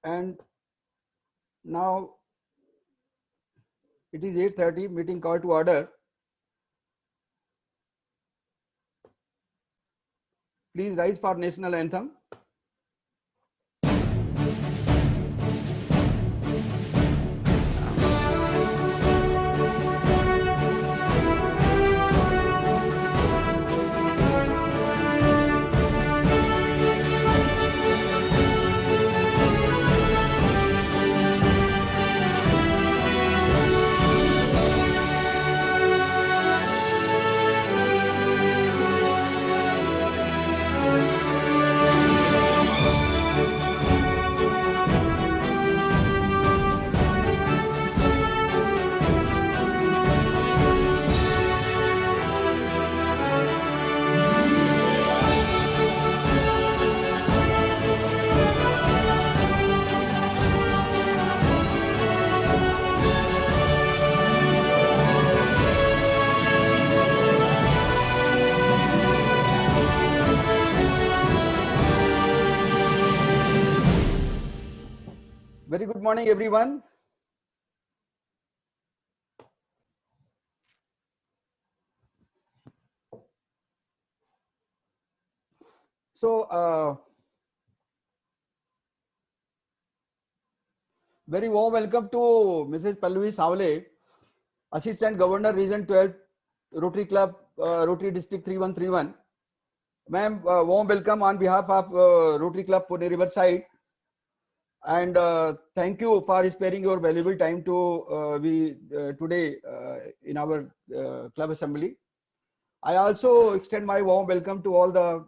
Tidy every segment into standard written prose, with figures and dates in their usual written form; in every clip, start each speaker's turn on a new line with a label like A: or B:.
A: And now it is 8:30, meeting call to order. Please rise for national anthem. Very good morning, everyone. So, very warm welcome to Mrs. Pallavi Savle, Assistant Governor, Region 12, Rotary Club, Rotary District 3131. Ma'am, warm welcome on behalf of Rotary Club Pune Riverside. And thank you for sparing your valuable time to be today in our club assembly. I also extend my warm welcome to all the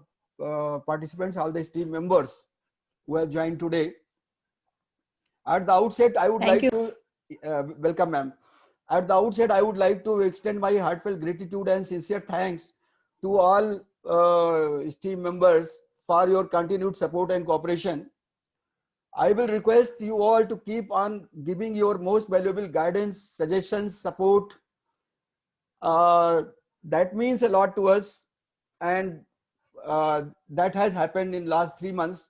A: participants, all the team members who have joined today. At the outset, I would like to welcome, ma'am. At the outset, I would like to extend my heartfelt gratitude and sincere thanks to all team members for your continued support and cooperation. I will request you all to keep on giving your most valuable guidance, suggestions, support. That means a lot to us, and that has happened in last 3 months.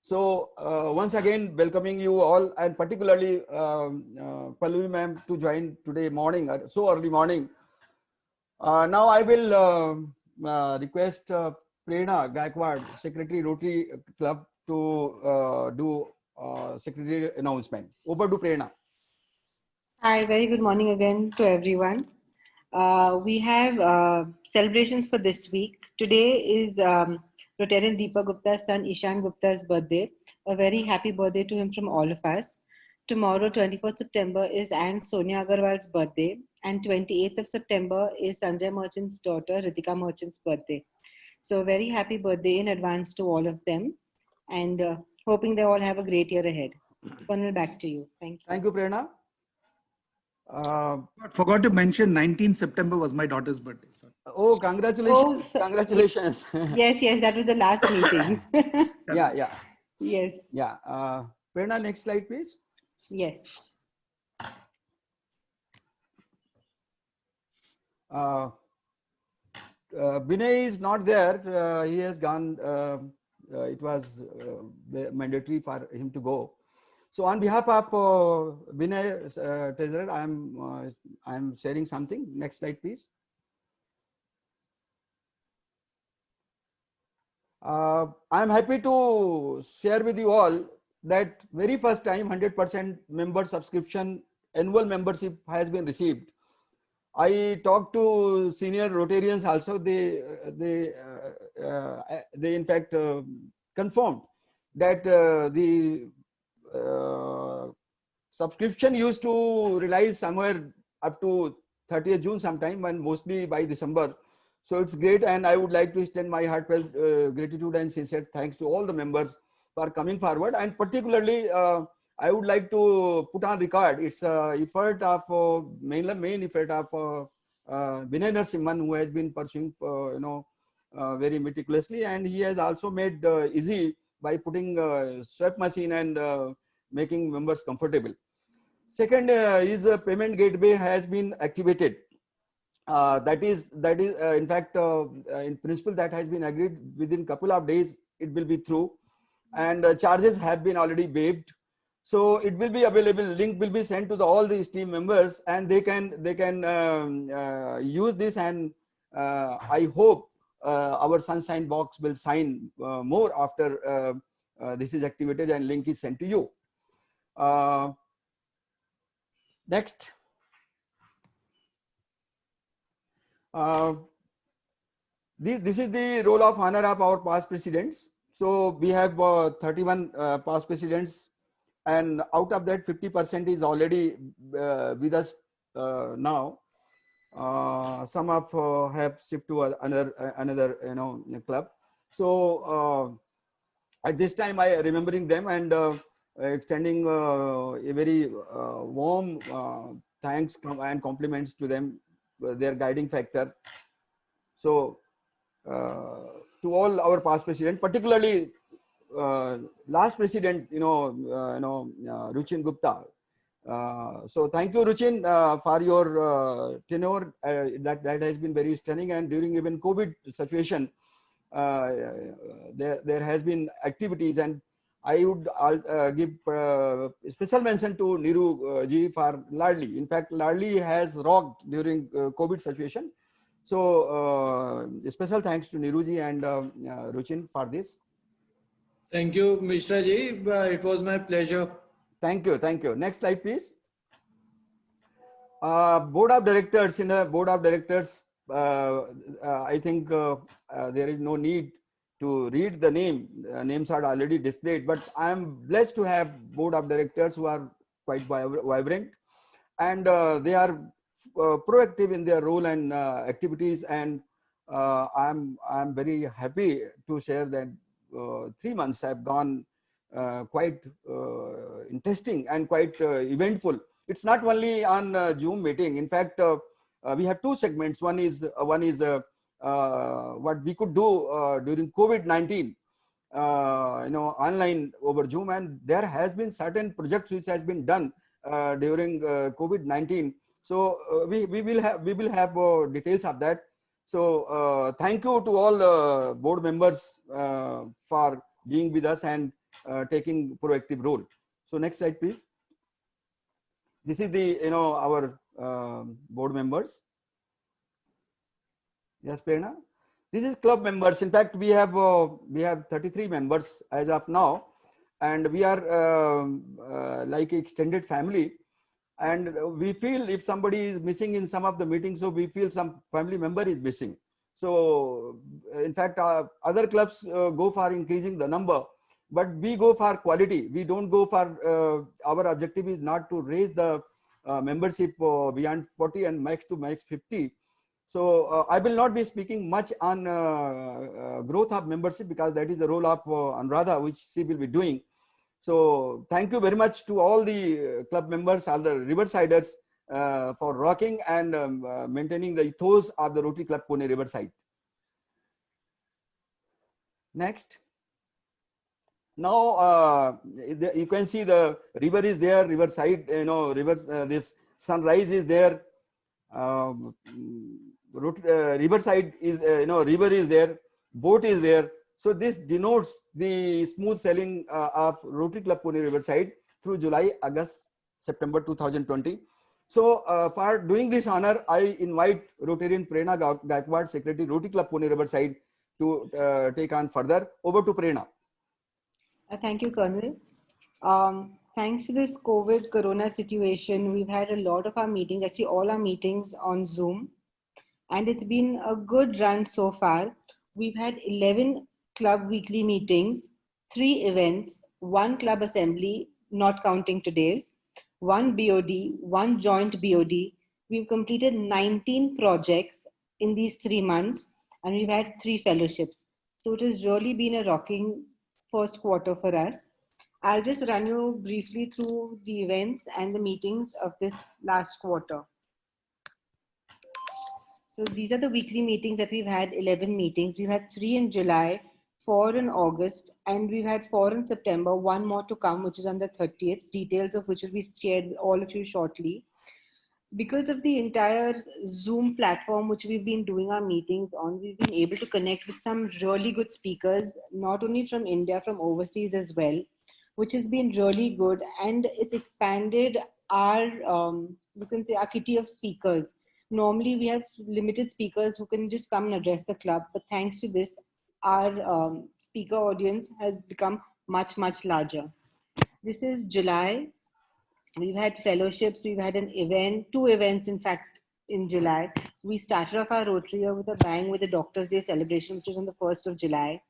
A: So once again, welcoming you all, and particularly Pallavi ma'am to join today morning, so early morning. Now I will request Prerna Gaikwad, Secretary Rotary Club, to do secretary announcement. Over to Prerna.
B: Hi, very good morning again to everyone. We have celebrations for this week. Today is Rotarian Deepa Gupta's son Ishan Gupta's birthday. A very happy birthday to him from all of us. Tomorrow, 24th September, is Aunt Sonia Agarwal's birthday, and 28th of September is Sanjay Merchant's daughter Ritika Merchant's birthday. So, very happy birthday in advance to all of them, and hoping they all have a great year ahead. Colonel, back to you. Thank you.
A: Thank you, Prerna.
C: Forgot to mention 19th September was my daughter's birthday. Sorry.
A: Oh, congratulations.
B: Oh,
A: congratulations.
B: Yes, that was the last meeting.
A: Yeah.
B: Yes.
A: Yeah. Prerna, next slide, please.
B: Yes.
A: Binay is not there. He has gone. It was mandatory for him to go. So on behalf of Binay Treasurer, I am sharing something. Next slide, please. I am happy to share with you all that very first time 100% member subscription annual membership has been received. I talked to senior Rotarians also. They in fact confirmed that the subscription used to realize somewhere up to 30th June sometime, and mostly by December. So it's great, and I would like to extend my heartfelt gratitude and sincere thanks to all the members for coming forward, and particularly I would like to put on record its effort of main effort of Vinay Narasimhan, who has been pursuing very meticulously, and he has also made easy by putting swap machine and making members comfortable. Second is a payment gateway has been activated. That is in fact in principle that has been agreed. Within couple of days it will be through. and charges have been already waived. So it will be available. Link will be sent to all these team members, and they can use this. And I hope our Sunshine Box will sign more after this is activated and link is sent to you. Next. This is the roll of honor of our past presidents. So we have 31 past presidents, and out of that 50% is already with us now. Some of have shifted to another club. So at this time, I remembering them and extending a very warm thanks and compliments to them, their guiding factor. So to all our past president, particularly last president, Ruchin Gupta. So thank you, Ruchin, for your tenure. That has been very stunning, and during even COVID situation, there has been activities, and I would give special mention to Niru ji for Ladli. In fact, Ladli has rocked during COVID situation. So special thanks to Niruji and Ruchin for this.
D: Thank you, Mishra ji. It was my pleasure.
A: Thank you. Thank you. Next slide, please. Board of directors. In the board of directors, I think there is no need to read the name. Names are already displayed, but I am blessed to have board of directors who are quite vibrant, and they are proactive in their role and activities, and I'm very happy to share that 3 months have gone quite interesting and quite eventful. It's not only on Zoom meeting. In fact, we have two segments. One is what we could do during COVID-19, online over Zoom, and there has been certain projects which has been done during COVID-19. So we will have details of that. So thank you to all board members for being with us and taking proactive role. So next slide, please. This is the our board members. Yes, Prerna. This is club members. In fact, we have 33 members as of now, and we are like extended family. And we feel if somebody is missing in some of the meetings, so we feel some family member is missing. So in fact, other clubs go for increasing the number, but we go for quality. We don't go for, our objective is not to raise the membership beyond 40 and max to max 50. So I will not be speaking much on growth of membership, because that is the role of Anuradha, which she will be doing. So thank you very much to all the club members, all the Riversiders for rocking and maintaining the ethos of the Rotary Club Pune Riverside. Next. Now you can see the river is there, Riverside, this sunrise is there. Riverside is, river is there, boat is there. So this denotes the smooth sailing of Rotary Club Pune Riverside through July, August, September 2020. So for doing this honor, I invite Rotarian Prerna Gaikwad, Secretary, Rotary Club Pune Riverside, to take on further. Over to Prerna.
B: Thank you, Colonel. Thanks to this COVID corona situation, we've had a lot of our meetings, actually all our meetings on Zoom. And it's been a good run so far. We've had 11 club weekly meetings, 3 events, 1 club assembly, not counting today's, 1 BOD, 1 joint BOD. We've completed 19 projects in these 3 months, and we've had 3 fellowships. So it has really been a rocking first quarter for us. I'll just run you briefly through the events and the meetings of this last quarter. So these are the weekly meetings that we've had, 11 meetings. We've had 3 in July, 4 in August, and we've had 4 in September, 1 more to come, which is on the 30th, details of which will be shared with all of you shortly. because of the entire Zoom platform, which we've been doing our meetings on, we've been able to connect with some really good speakers, not only from India, from overseas as well, which has been really good. And it's expanded our, you can say, our kitty of speakers. Normally, we have limited speakers who can just come and address the club. But thanks to this, our speaker audience has become much, much larger. This is July. We've had fellowships, we've had an event, two events in fact in July. We started off our Rotary year with a bang with the Doctors' Day celebration, which was on the 1st of July.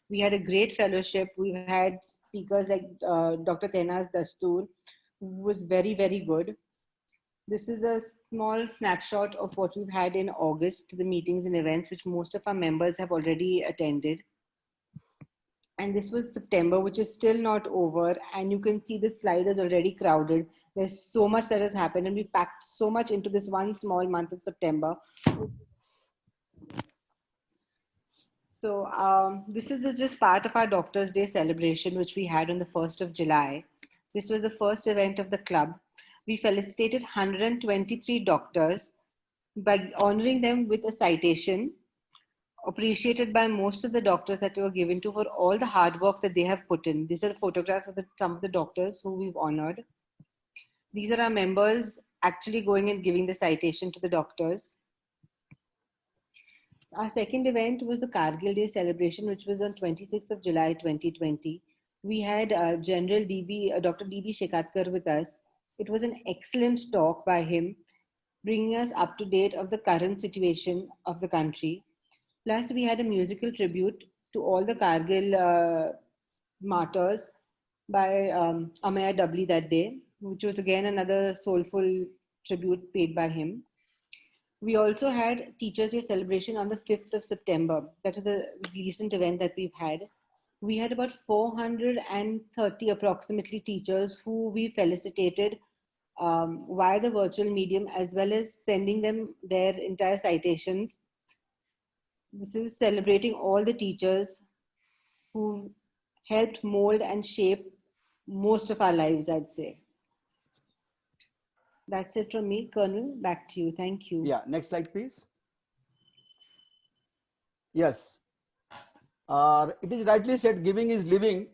B: We had a great fellowship. We've had speakers like Dr. Tenaz Dastoor, who was very, very good. This is a small snapshot of what we've had in August, the meetings and events, which most of our members have already attended. And this was September, which is still not over. And you can see the slide is already crowded. There's so much that has happened, and we packed so much into this one small month of September. So this is just part of our Doctors' Day celebration, which we had on the 1st of July. This was the first event of the club. We felicitated 123 doctors by honoring them with a citation, appreciated by most of the doctors that were given to for all the hard work that they have put in. These are photographs of some of the doctors who we've honored. These are our members actually going and giving the citation to the doctors. Our second event was the Kargil Day celebration, which was on 26th of July 2020. We had Dr. D.B. Shekatkar with us. It was an excellent talk by him, bringing us up to date of the current situation of the country. Plus, we had a musical tribute to all the Kargil martyrs by Amaya Dubli that day, which was again another soulful tribute paid by him. We also had Teachers' Day celebration on the 5th of September. That was the recent event that we've had. We had about 430 approximately teachers who we felicitated via the virtual medium, as well as sending them their entire citations. This is celebrating all the teachers who helped mold and shape most of our lives, I'd say. That's it from me, Colonel. Back to you. Thank you.
A: Yeah, next slide, please. Yes. It is rightly said, giving is living,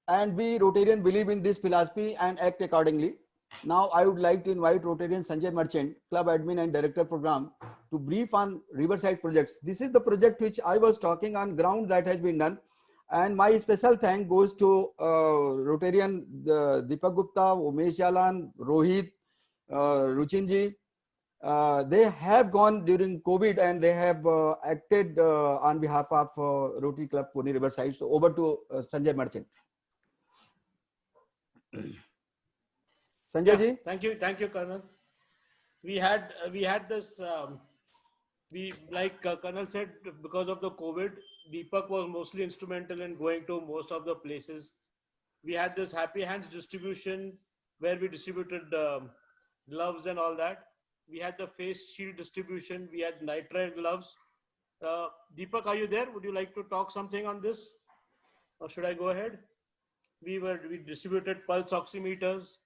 A: and we Rotarian believe in this philosophy and act accordingly. Now, I would like to invite Rotarian Sanjay Merchant, Club Admin and Director Program, to brief on Riverside projects. This is the project which I was talking on ground that has been done. And my special thank goes to Rotarian Deepak Gupta, Umesh Jalan, Rohit, Ruchinji. They have gone during COVID and they have acted on behalf of Rotary Club Pune Riverside. So over to Sanjay Merchant. Sanjay ji.
E: Thank you, Colonel. We had this. Like Colonel said, because of the COVID, Deepak was mostly instrumental in going to most of the places. We had this Happy Hands distribution where we distributed gloves and all that. We had the face shield distribution. We had nitrile gloves. Deepak, are you there? Would you like to talk something on this, or should I go ahead? We distributed pulse oximeters.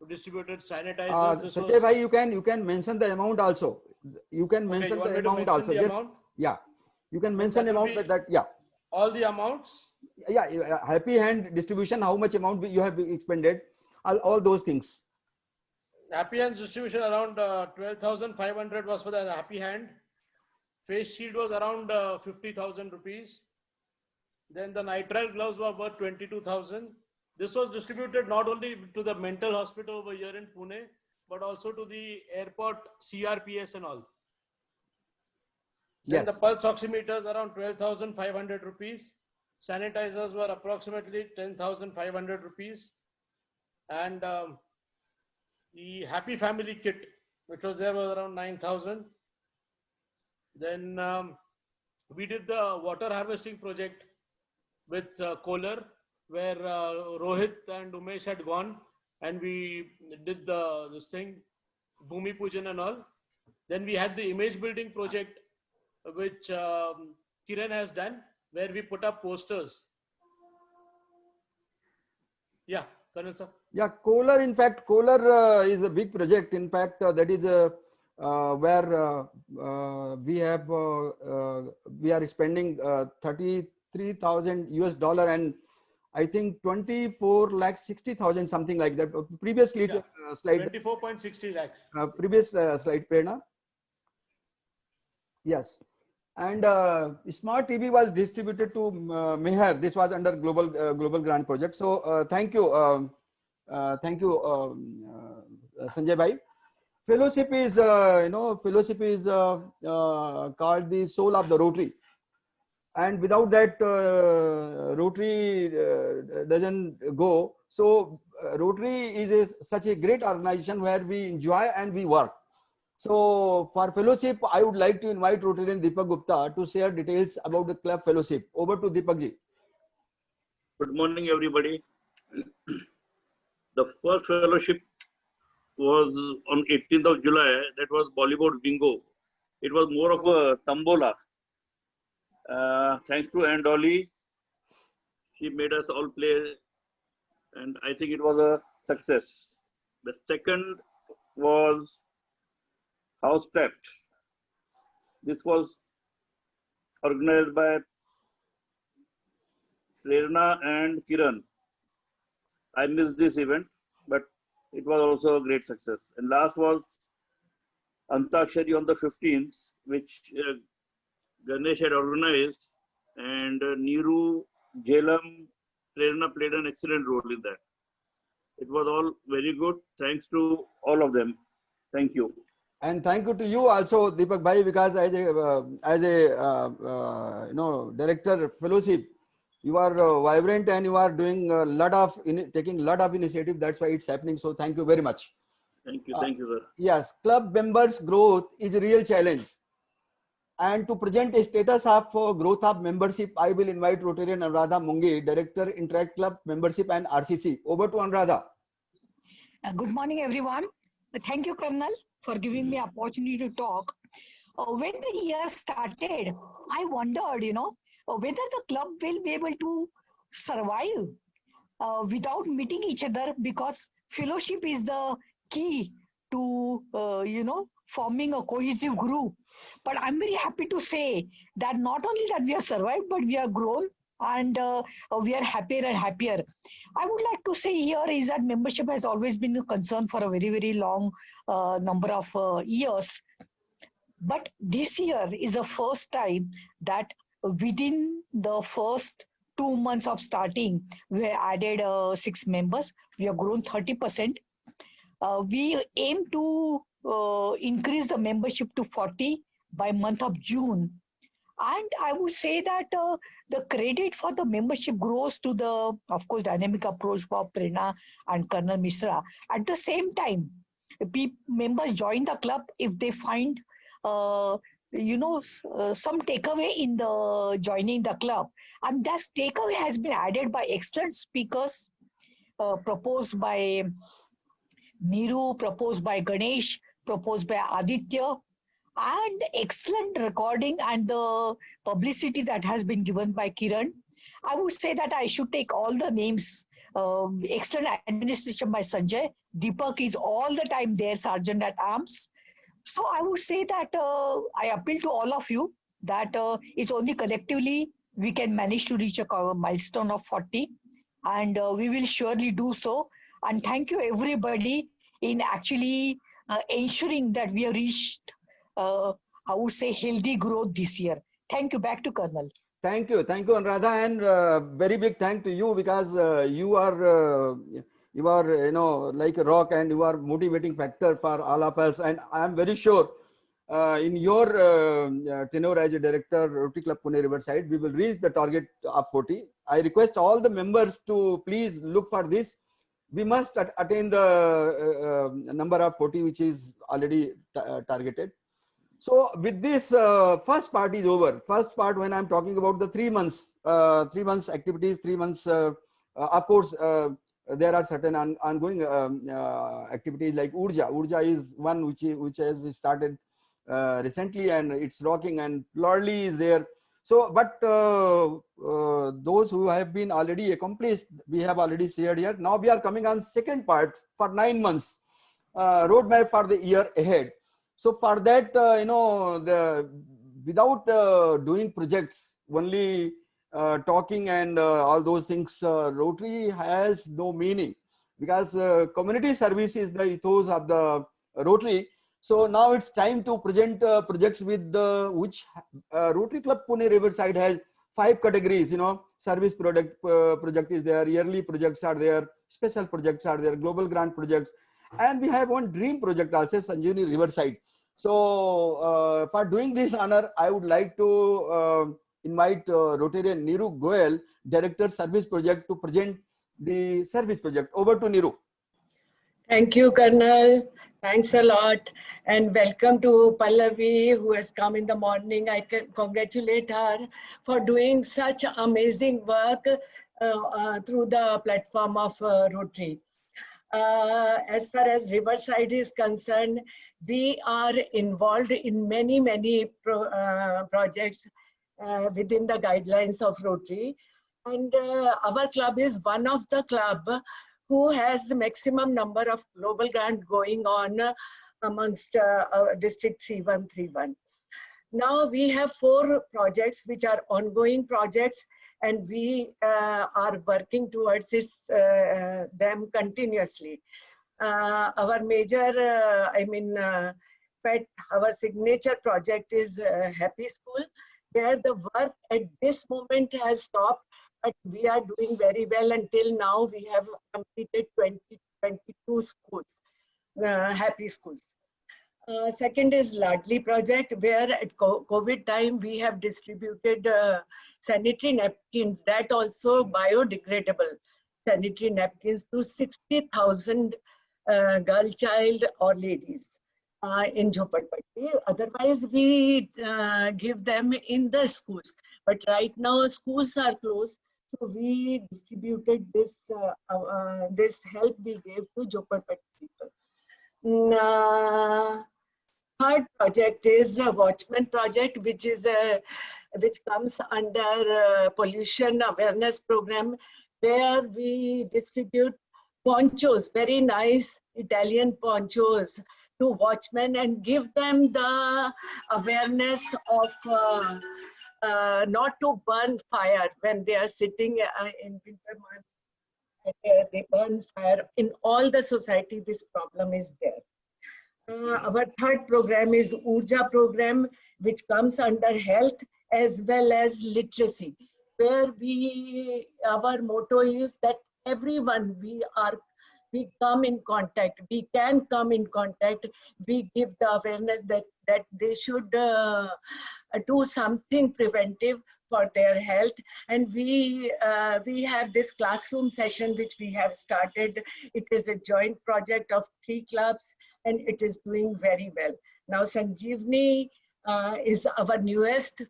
E: We distributed sanitizers.
A: Sanjay bhai, you can mention the amount also. You can mention the amount also. Yes. Yeah. You can mention amount that yeah.
E: All the amounts.
A: Yeah. Happy Hand distribution. How much amount you have expended? All those things.
E: Happy Hand distribution around 12,500 was for the Happy Hand. Face shield was around 50,000 rupees. Then the nitrile gloves were worth 22,000. This was distributed not only to the mental hospital over here in Pune, but also to the airport CRPS and all. Then the pulse oximeters around 12,500 rupees. Sanitizers were approximately 10,500 rupees. And the Happy Family kit, which was there, was around 9,000. Then we did the water harvesting project with Kolar, where Rohit and Umesh had gone, and we did this thing, Bhumi Pujan and all. Then we had the image building project, which Kiran has done, where we put up posters. Yeah, Colonel sir.
A: Yeah, Kohler, in fact, Kohler is a big project. In fact, that is where we are spending 33,000 US dollar, and I think 24,60,000, something like that. Previously,
E: Yeah.
A: slide,
E: 24.60 lakhs.
A: previous slide, Prerna. Yes. And smart TV was distributed to Meher. This was under global grant project. So thank you, Sanjay Bhai. Fellowship is fellowship is called the soul of the Rotary, and without that Rotary doesn't go. So Rotary is such a great organization where we enjoy and we work. So for fellowship, I would like to invite Rotarian Deepak Gupta to share details about the club fellowship. Over to Deepak ji.
F: Good morning, everybody. The first fellowship was on 18th of July. That was Bollywood Bingo. It was more of a tombola. Thanks to Ann Dolly, she made us all play, and I think it was a success. The second was House Tapped. This was organized by Prerna and Kiran. I missed this event, but it was also a great success. And last was Antakshari on the 15th, which Ganesh had organized, and Neeru, Jhelam, Prerna played an excellent role in that. It was all very good. Thanks to all of them. Thank you.
A: And thank you to you also, Deepak Bhai, because as a director fellowship, you are vibrant and you are doing taking a lot of initiative. That's why it's happening. So thank you very much.
F: Thank you, sir.
A: Yes, club members' growth is a real challenge. And to present a status of growth of membership, I will invite Rotarian Anuradha Mungi, Director, Interact Club Membership and RCC. Over to Anuradha.
G: Good morning, everyone. Thank you, Colonel, for giving me opportunity to talk. When the year started, I wondered, whether the club will be able to survive without meeting each other, because fellowship is the key to, forming a cohesive group. But I'm very happy to say that not only that we have survived, but we have grown, and we are happier and happier. I would like to say here is that membership has always been a concern for a very, very long number of years. But this year is the first time that within the first 2 months of starting, we added 6 members. We have grown 30%. We aim to increase the membership to 40 by month of June. And I would say that the credit for the membership goes to the, of course, dynamic approach for Prerna and Colonel Mishra. At the same time, members join the club if they find, some takeaway in the joining the club. And that takeaway has been added by excellent speakers, proposed by Neeru, proposed by Ganesh, proposed by Aditya, and excellent recording and the publicity that has been given by Kiran. I would say that I should take all the names. Excellent administration by Sanjay. Deepak is all the time there, Sergeant at Arms. So I would say that I appeal to all of you that it's only collectively we can manage to reach a milestone of 40, and we will surely do so. And thank you everybody in actually ensuring that we have reached, I would say, healthy growth this year. Thank you. Back to Colonel.
A: Thank you, Anuradha, and very big thank to you, because you are like a rock, and you are motivating factor for all of us. And I am very sure in your tenure as a director, Rotary Club Pune Riverside, we will reach the target of 40. I request all the members to please look for this. We must attain the number of 40, which is already targeted. So with this, first part is over. First part, when I'm talking about the 3 months, 3 months activities, 3 months, of course, there are certain ongoing activities like Urja. Urja is one which has started recently, and it's rocking, and Plurly is there. So, but those who have been already accomplished, we have already shared here. Now we are coming on second part for 9 months, roadmap for the year ahead. So for that, without doing projects, only talking and all those things, Rotary has no meaning, because community service is the ethos of the Rotary. So now it's time to present projects with which Rotary Club Pune Riverside has 5 categories. Service project is there, yearly projects are there, special projects are there, global grant projects, and we have one dream project also, Sanjeevani Riverside. So for doing this honor, I would like to invite Rotarian Niru Goyal, Director Service Project, to present the service project. Over to Niru.
H: Thank you, Colonel. Thanks a lot. And welcome to Pallavi, who has come in the morning. I can congratulate her for doing such amazing work through the platform of Rotary. As far as Riverside is concerned, we are involved in many projects within the guidelines of Rotary. And our club is one of the club who has the maximum number of global grant going on amongst District 3131. Now we have 4 projects which are ongoing projects, and we are working towards them continuously. Our major, our signature project is Happy School, where the work at this moment has stopped, but we are doing very well. Until now, we have completed 22 schools, Happy Schools. Second is Ladli project, where at COVID time, we have distributed sanitary napkins, that also biodegradable sanitary napkins, to 60,000 girl child or ladies in Jhopatpatti. Otherwise, we give them in the schools. But right now, schools are closed. So we distributed this this help we gave to Jhopatpatti people. Third project is a Watchman project, which comes under pollution awareness program, where we distribute ponchos, very nice Italian ponchos, to watchmen and give them the awareness of not to burn fire when they are sitting in winter months. They burn fire. In all the society, this problem is there. Our third program is Urja program, which comes under health as well as literacy, where our motto is that everyone we come in contact, we can come in contact, we give the awareness that they should do something preventive for their health. And we have this classroom session which we have started. It is a joint project of 3 clubs, and it is doing very well. Now Sanjeevani is our newest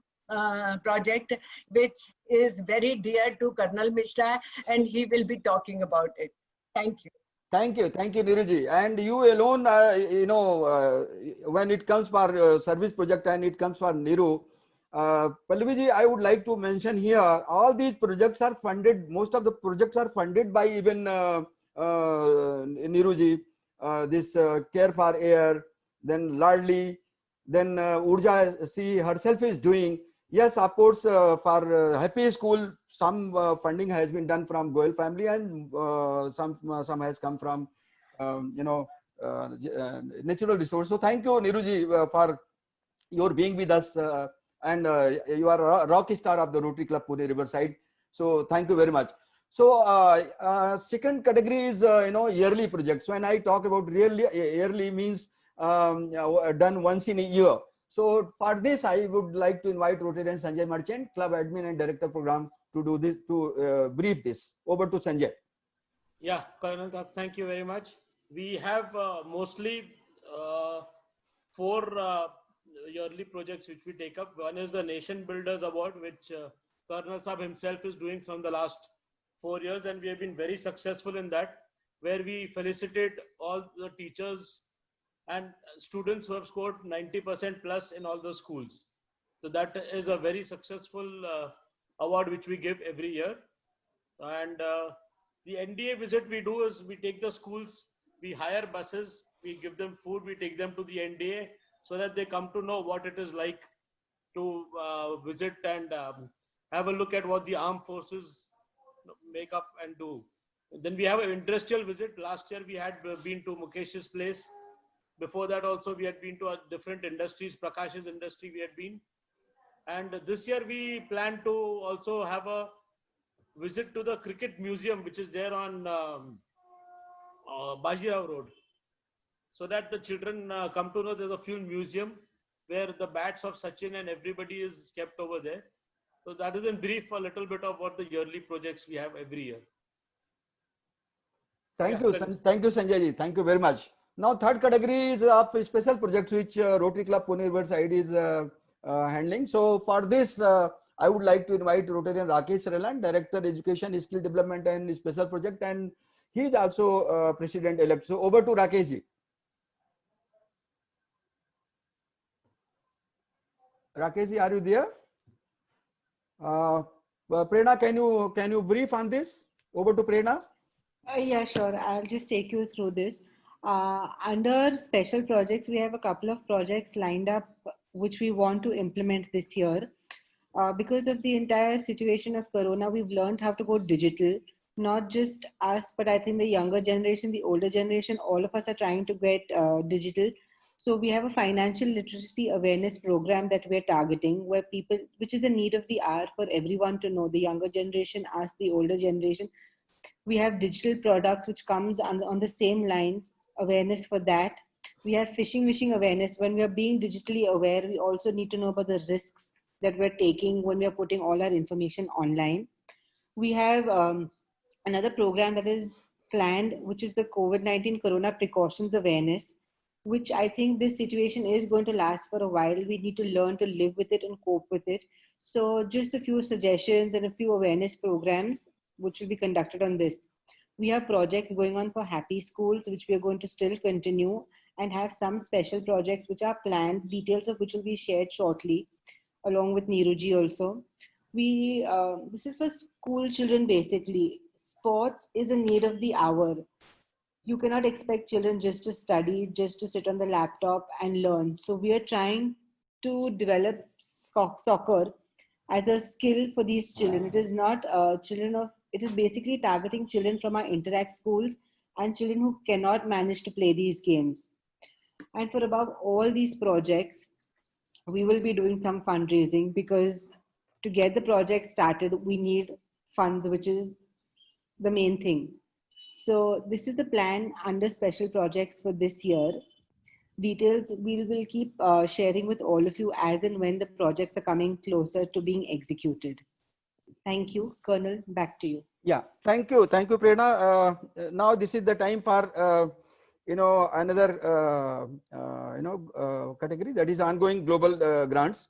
H: project, which is very dear to Colonel Mishra, and he will be talking about it. Thank you.
A: Thank you, Niruji. And you alone, when it comes for service project and it comes for Niru, Pallaviji, I would like to mention here, all these projects are funded, most of the projects are funded by even Niruji, this Care for Air, then Ladli, then Urja, she herself is doing. Yes, of course, for Happy School, some funding has been done from Goyal family, and some has come from, natural resource. So thank you, Niruji, for your being with us, and you are a rock star of the Rotary Club Pune Riverside. So thank you very much. So second category is, yearly projects. When I talk about yearly means done once in a year. So for this, I would like to invite Rotarian Sanjay Merchant, Club Admin and Director Program, to do this, to brief this. Over to Sanjay.
E: Yeah, Colonel, thank you very much. We have mostly 4 yearly projects which we take up. One is the Nation Builders Award, which Colonel Saab himself is doing from the last 4 years, and we have been very successful in that, where we felicitate all the teachers and students who have scored 90% plus in all the schools. So that is a very successful award which we give every year. And the NDA visit we do is we take the schools, we hire buses, we give them food, we take them to the NDA so that they come to know what it is like to visit and have a look at what the armed forces make up and do. Then we have an industrial visit. Last year we had been to Mukesh's place. Before that also we had been to different industries, Prakash's industry we had been. And this year we plan to also have a visit to the cricket museum, which is there on Bajirao Road. So that the children come to know there's a fuel museum where the bats of Sachin and everybody is kept over there. So that is in brief a little bit of what the yearly projects we have every year.
A: Thank
E: Yeah,
A: you,
E: correct.
A: thank you, Sanjay ji. Thank you very much. Now, third category is of special projects which Rotary Club Pune Riverside is handling. So, for this, I would like to invite Rotarian Rakesh Relan, Director Education, Skill Development and Special Project, and he is also President elect. So, over to Rakesh ji. Rakesh ji, are you there? Prerna, can you brief on this? Over to Prerna.
B: Yeah, sure. I'll just take you through this. Under special projects, we have a couple of projects lined up which we want to implement this year. Because of the entire situation of Corona, we've learned how to go digital. Not just us, but I think the younger generation, the older generation, all of us are trying to get digital. So we have a financial literacy awareness program that we're targeting, where people, which is the need of the hour for everyone to know, the younger generation, us, the older generation. We have digital products which comes on the same lines, awareness for that. We have phishing wishing awareness. When we are being digitally aware, we also need to know about the risks that we're taking when we are putting all our information online. We have another program that is planned, which is the COVID-19 Corona Precautions Awareness, which I think this situation is going to last for a while. We need to learn to live with it and cope with it. So just a few suggestions and a few awareness programs which will be conducted on this. We have projects going on for Happy Schools, which we are going to still continue, and have some special projects which are planned, details of which will be shared shortly, along with Neeruji also. This is for school children basically. Sports is a need of the hour. You cannot expect children just to study, just to sit on the laptop and learn. So we are trying to develop soccer as a skill for these children. It is not it is basically targeting children from our interact schools and children who cannot manage to play these games. And for above all these projects, we will be doing some fundraising, because to get the project started, we need funds, which is the main thing. So this is the plan under special projects for this year. Details we will keep sharing with all of you as and when the projects are coming closer to being executed. Thank you. Colonel, back to you.
A: Yeah, thank you, Prerna. Now this is the time for another category, that is ongoing global grants.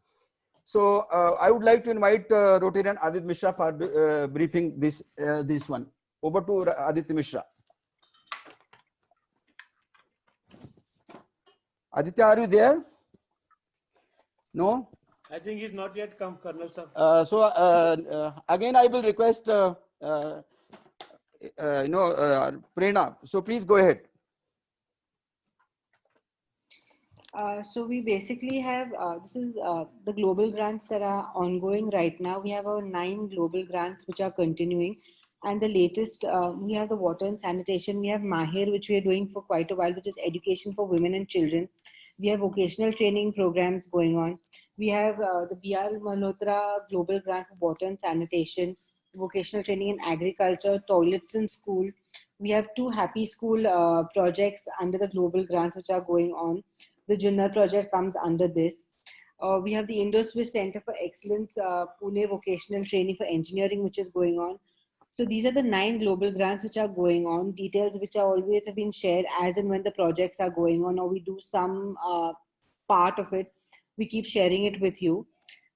A: So I would like to invite Rotarian Aditya Mishra for briefing this one. Over to Aditya Mishra. Aditya, are you there? No?
E: I think he's not yet come, Colonel sir.
A: Again, I will request Prerna. So please go ahead.
B: So we basically have, this is the global grants that are ongoing right now. We have our 9 global grants which are continuing. And the latest, we have the water and sanitation. We have Mahir, which we are doing for quite a while, which is education for women and children. We have vocational training programs going on. We have the B.R. Malhotra Global Grant for water and sanitation, vocational training in agriculture, toilets in school. We have 2 Happy School projects under the global grants which are going on. The Junnar project comes under this. We have the Indo-Swiss Center for Excellence, Pune Vocational Training for Engineering, which is going on. So these are the 9 global grants which are going on, details which are always have been shared as and when the projects are going on, or we do some part of it, we keep sharing it with you.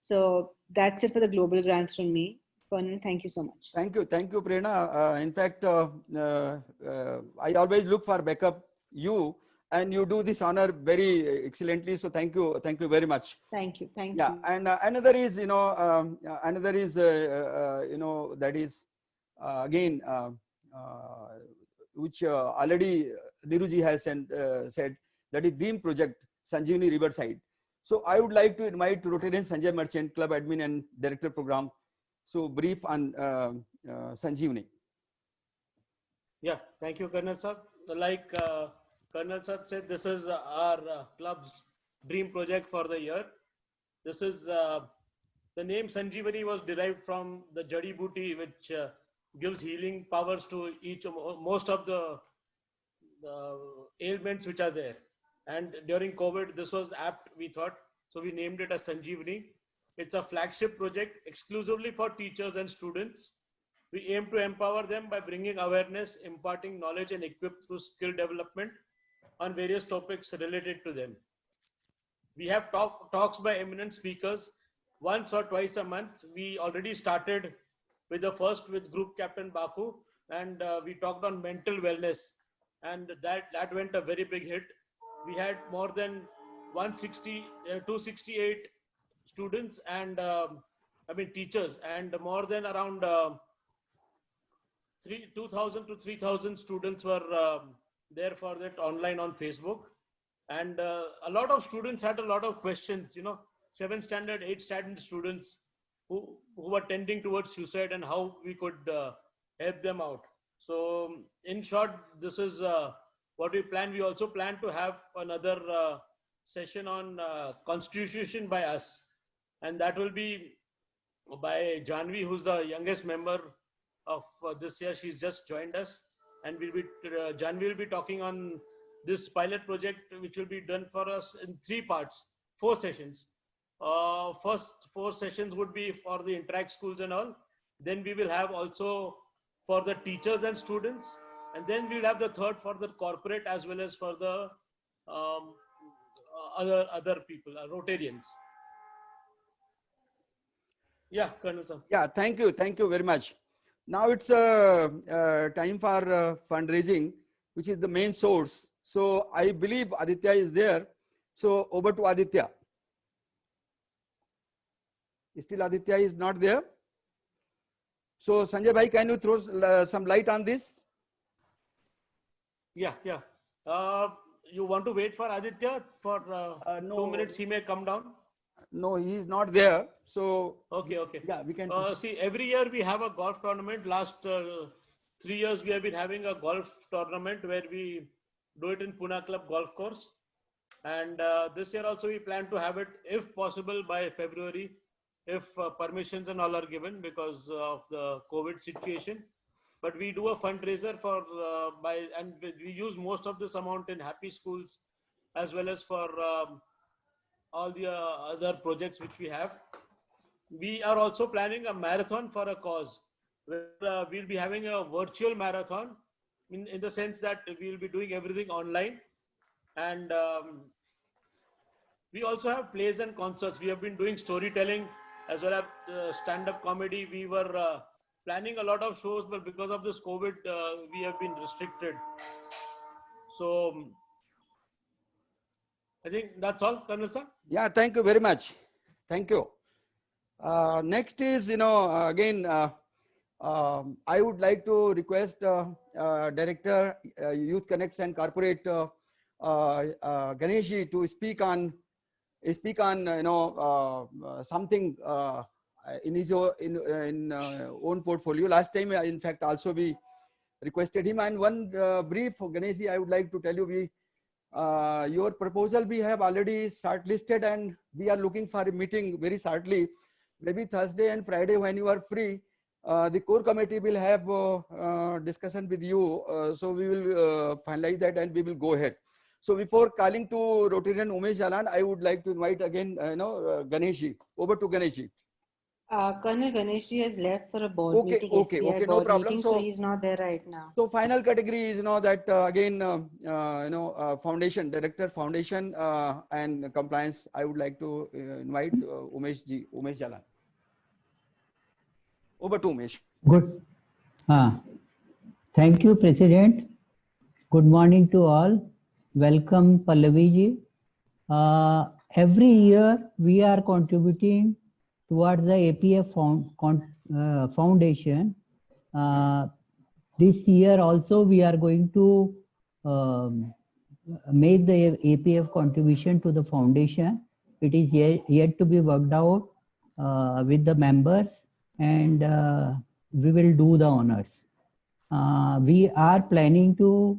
B: So that's it for the global grants from me. Colonel, thank you so much.
A: Thank you, Prerna. In fact, I always look for backup you and you do this honor very excellently. So thank you very much.
B: Thank you. Thank
A: Yeah,
B: you.
A: and another is, another is, that is again, which already Niruji has said, that is Dream Project Sanjeevani Riverside. So I would like to invite Rotarian Sanjay Merchant, Club Admin and Director Program, so brief on Sanjeevani.
E: Yeah, thank you, Colonel sir. Like Colonel sir said, this is our club's dream project for the year. This is the name Sanjeevani was derived from the Jadi Booty, which gives healing powers to most of the ailments which are there. And during COVID, this was apt, we thought. So we named it as Sanjeevani. It's a flagship project exclusively for teachers and students. We aim to empower them by bringing awareness, imparting knowledge, and equip through skill development on various topics related to them. We have talks by eminent speakers once or twice a month. We already started with the first with Group Captain Baku, and we talked on mental wellness, and that went a very big hit. We had more than 268 students and teachers, and more than around 2,000 to 3,000 students were there for that online on Facebook. And a lot of students had a lot of questions, 7th standard, 8th standard students who were tending towards suicide and how we could help them out. So in short, this is what we plan. We also plan to have another session on constitution by us. And that will be by Janvi, who's the youngest member of this year. She's just joined us, and Janvi will be talking on this pilot project, which will be done for us in 3 parts, 4 sessions. First 4 sessions would be for the interact schools and all. Then we will have also for the teachers and students, and then we'll have the third for the corporate as well as for the other people, Rotarians. Yeah, Colonel sir.
A: Yeah, thank you very much. Now it's time for fundraising, which is the main source. So I believe Aditya is there. So over to Aditya. Still Aditya is not there. So Sanjay bhai, can you throw some light on this?
E: Yeah. You want to wait for Aditya for
A: no.
E: 2 minutes? He may come down.
A: No, he is not there. So
E: Okay.
A: yeah, we can
E: see, every year we have a golf tournament. Last 3 years we have been having a golf tournament where we do it in Pune Club golf course, and this year also we plan to have it, if possible, by February, if permissions and all are given because of the COVID situation. But we do a fundraiser for and we use most of this amount in Happy Schools as well as for all the other projects which we have. We are also planning a marathon for a cause, where we'll be having a virtual marathon in the sense that we'll be doing everything online. And we also have plays and concerts. We have been doing storytelling as well as stand-up comedy. We were planning a lot of shows, but because of this COVID, we have been restricted. So I think that's all, Colonel sir.
A: Yeah, thank you very much. Thank you. Next is, again, I would like to request Director Youth Connects and Corporate Ganeshi to speak on something in his own portfolio. Last time, in fact, also we requested him. And one brief, Ganeshi, I would like to tell you, your proposal we have already shortlisted, and we are looking for a meeting very shortly, maybe Thursday and Friday when you are free. The core committee will have discussion with you, so we will finalize that and we will go ahead. So before calling to Rotarian Umesh Jalan, I would like to invite again, Ganeshi. Over to Ganeshi.
B: Colonel Ganeshi has left for a board meeting.
A: Okay, no problem.
B: Meeting, so he's not there right now.
A: So final category is, that again, foundation, director, foundation and compliance. I would like to invite Umesh Jalan. Over to Umesh.
I: Good. Thank you, President. Good morning to all. welcome Pallavi ji. Every year we are contributing towards the APF foundation. This year also we are going to make the APF contribution to the foundation. It is yet to be worked out with the members, and we will do the honors. We are planning to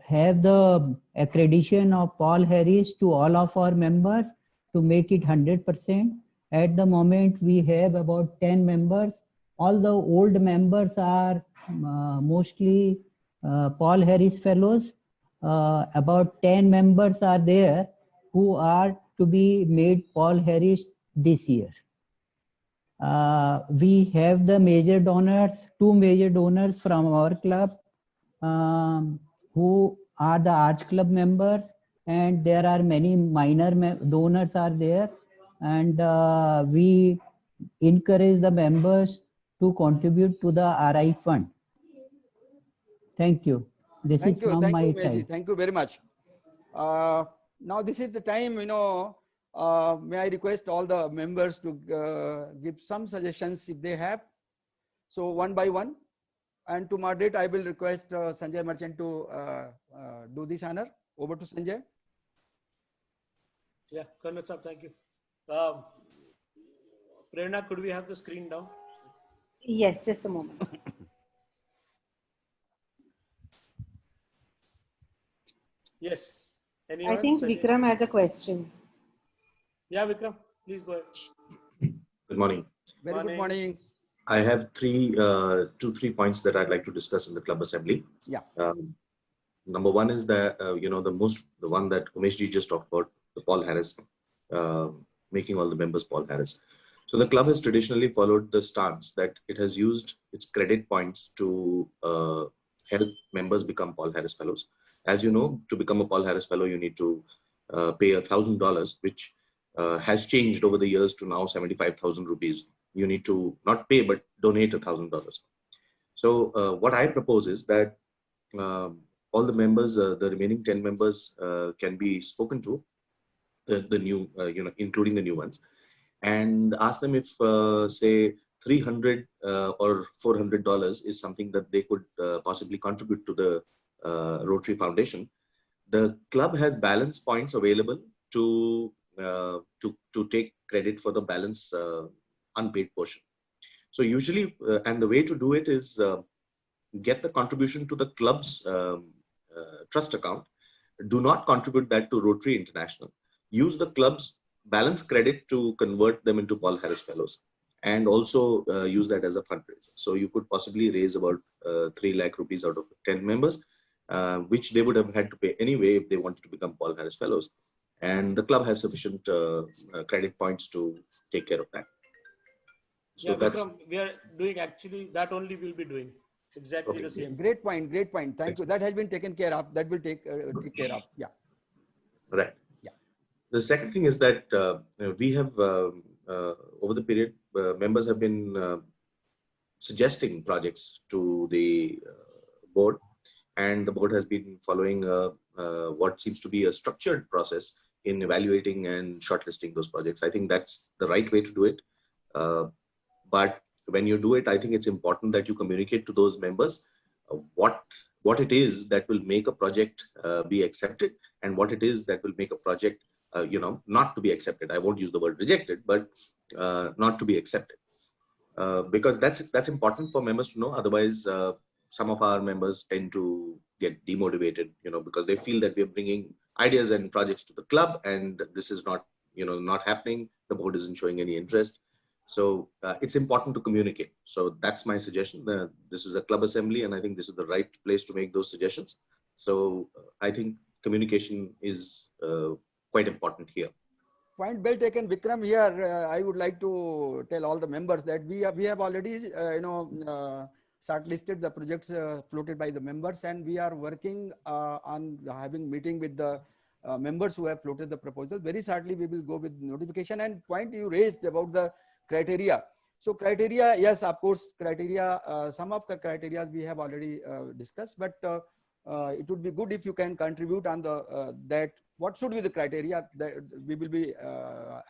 I: have the accreditation of Paul Harris to all of our members to make it 100%. At the moment, we have about 10 members. All the old members are mostly Paul Harris Fellows. About 10 members are there who are to be made Paul Harris this year. We have the major donors, 2 major donors from our club who are the Arch Club members, and there are many minor donors are there, and we encourage the members to contribute to the RI fund. Thank you. This is from my side.
A: Thank you very much. Now this is the time, may I request all the members to give some suggestions if they have. So one by one. And to moderate, I will request Sanjay Merchant to do this honor. Over to Sanjay.
E: Yeah, Colonel sir, thank you. Prerna, could we have the screen down?
B: Yes, just a moment.
E: Yes. Anyone?
B: I think Vikram has a question.
E: Yeah, Vikram, please go ahead.
J: Good morning.
A: Very good morning.
J: I have three points that I'd like to discuss in the club assembly.
A: Yeah.
J: Number one is that the one that Umesh ji just talked about, the Paul Harris, making all the members Paul Harris. So the club has traditionally followed the stance that it has used its credit points to help members become Paul Harris Fellows. As you know, to become a Paul Harris Fellow, you need to pay $1,000, which has changed over the years to now 75,000 rupees. You need to not pay, but donate $1,000. So what I propose is that all the members, the remaining 10 members can be spoken to, the new, including the new ones, and ask them if, say, $300 or $400 is something that they could possibly contribute to the Rotary Foundation. The club has balance points available to take credit for the balance unpaid portion. So usually, and the way to do it is get the contribution to the club's trust account. Do not contribute that to Rotary International. Use the club's balance credit to convert them into Paul Harris Fellows, and also use that as a fundraiser. So you could possibly raise about 3 lakh rupees out of 10 members, which they would have had to pay anyway if they wanted to become Paul Harris Fellows. And the club has sufficient credit points to take care of that. So
E: yeah, Vikram, we are doing actually that only we'll be doing exactly the same.
A: Great point. Great point. Thank you. That has been taken care of. That will take care of. Yeah.
J: Right.
A: Yeah.
J: The second thing is that we have over the period, members have been suggesting projects to the board, and the board has been following what seems to be a structured process in evaluating and shortlisting those projects. I think that's the right way to do it. But when you do it, I think it's important that you communicate to those members what it is that will make a project be accepted, and what it is that will make a project, not to be accepted. I won't use the word rejected, but not to be accepted, because that's important for members to know. Otherwise, some of our members tend to get demotivated, because they feel that we are bringing ideas and projects to the club, and this is not happening. The board isn't showing any interest. So it's important to communicate. So that's my suggestion. This is a club assembly, and I think this is the right place to make those suggestions. So I think communication is quite important here.
A: Point well taken, Vikram. Here, I would like to tell all the members that we have already, shortlisted the projects floated by the members, and we are working on having meeting with the members who have floated the proposal. Very shortly, we will go with notification. And point you raised about the criteria. So criteria, yes, of course, criteria, some of the criteria we have already discussed, but it would be good if you can contribute on the that. What should be the criteria? That we will be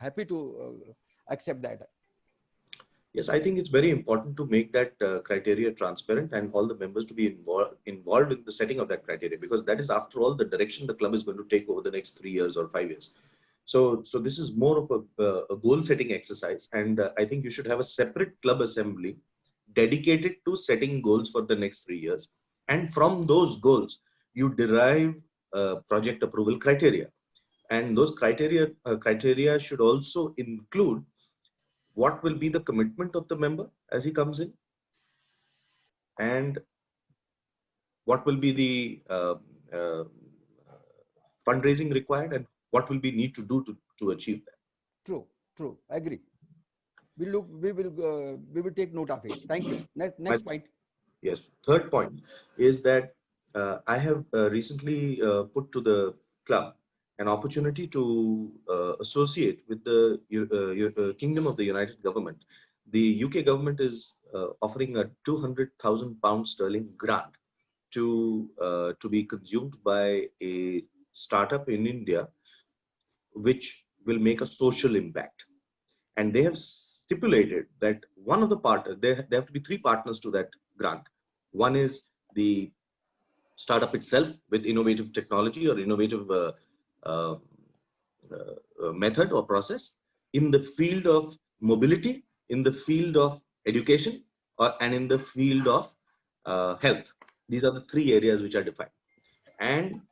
A: happy to accept that.
J: Yes, I think it's very important to make that criteria transparent and all the members to be involved in the setting of that criteria, because that is, after all, the direction the club is going to take over the next 3 years or 5 years. So this is more of a goal-setting exercise, and I think you should have a separate club assembly dedicated to setting goals for the next 3 years. And from those goals, you derive project approval criteria. And those criteria should also include what will be the commitment of the member as he comes in, and what will be the fundraising required, and what will we need to do to achieve that.
A: True. I agree. We will take note of it. Thank you. Next point.
J: Yes. Third point is that I have recently put to the club an opportunity to associate with the Kingdom of the United Government. The UK government is offering a £200,000 grant to be consumed by a startup in India, which will make a social impact. And they have stipulated that one of the partners, there have to be 3 partners to that grant. One is the startup itself with innovative technology or innovative method or process in the field of mobility, in the field of education, and in the field of health. These are the 3 areas which are defined. And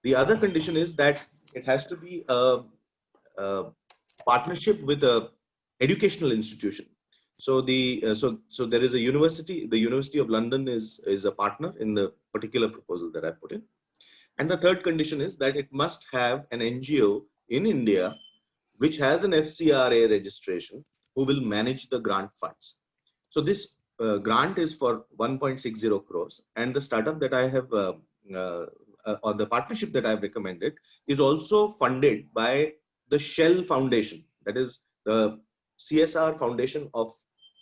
J: the other condition is that it has to be a partnership with a educational institution. So so there is a university. The University of London is a partner in the particular proposal that I put in. And the third condition is that it must have an NGO in India which has an FCRA registration, who will manage the grant funds. So this grant is for 1.60 crores, and the startup that I have or the partnership that I have recommended is also funded by the Shell Foundation, that is the CSR foundation of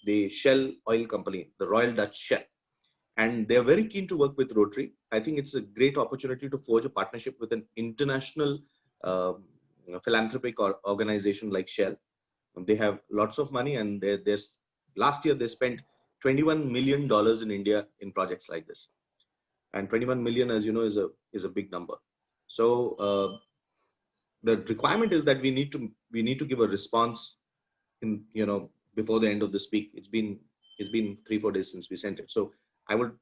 J: the Shell oil company, the Royal Dutch Shell. And they're very keen to work with Rotary. I think it's a great opportunity to forge a partnership with an international philanthropic organization like Shell. They have lots of money, and last year they spent $21 million in India in projects like this. And 21 million, as you know, is a big number. So the requirement is that we need to give a response in, before the end of this week. It's been 3-4 days since we sent it. So I would